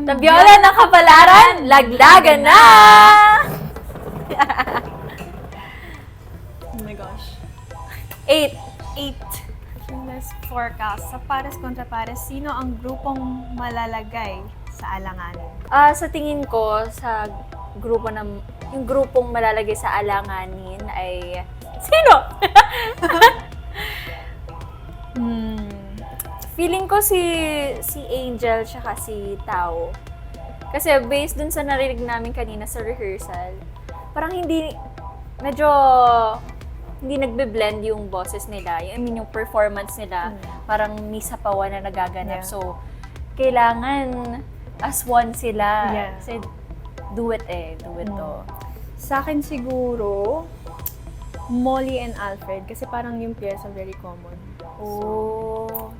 Tabiola ng kapalaran, laglagan na! Oh my gosh. 8. 8. Let's forecast. Sa pares kontra pares, sino ang grupong malalagay sa alanganin? Sa tingin ko, sa yung grupong malalagay sa alanganin ay... Sino? Feeling ko si Angel tsaka si Tao. Kasi based dun sa narinig namin kanina sa rehearsal, parang medyo hindi nagbe-blend yung boses nila. Yung performance nila, parang may sapawan na nagaganap. Yeah. So, kailangan as one sila. Yeah. Kasi duet to. Sa akin siguro, Molly and Alfred. Kasi parang yung pyesa very common. Oh.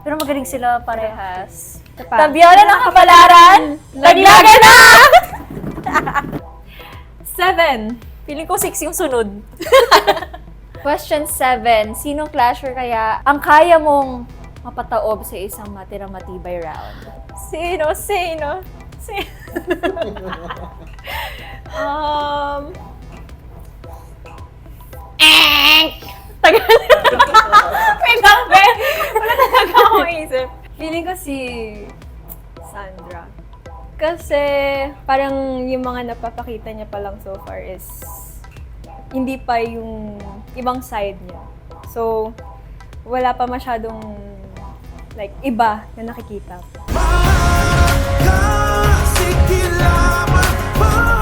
Pero magaling sila parehas. Pa. Tabiola ng kapalaran, laglagan na! 7. Feeling ko 6 yung sunod. Question 7. Sinong clasher kaya ang kaya mong mapataob sa isang matirang matibay round? Sino? Tagal. Wait lang, Ben. Wala talaga akong isip. Feeling ko si Sandra. Kasi parang yung mga napapakita niya pa lang so far is hindi pa yung ibang side niya. So, wala pa masyadong like iba na nakikita. Sige lamang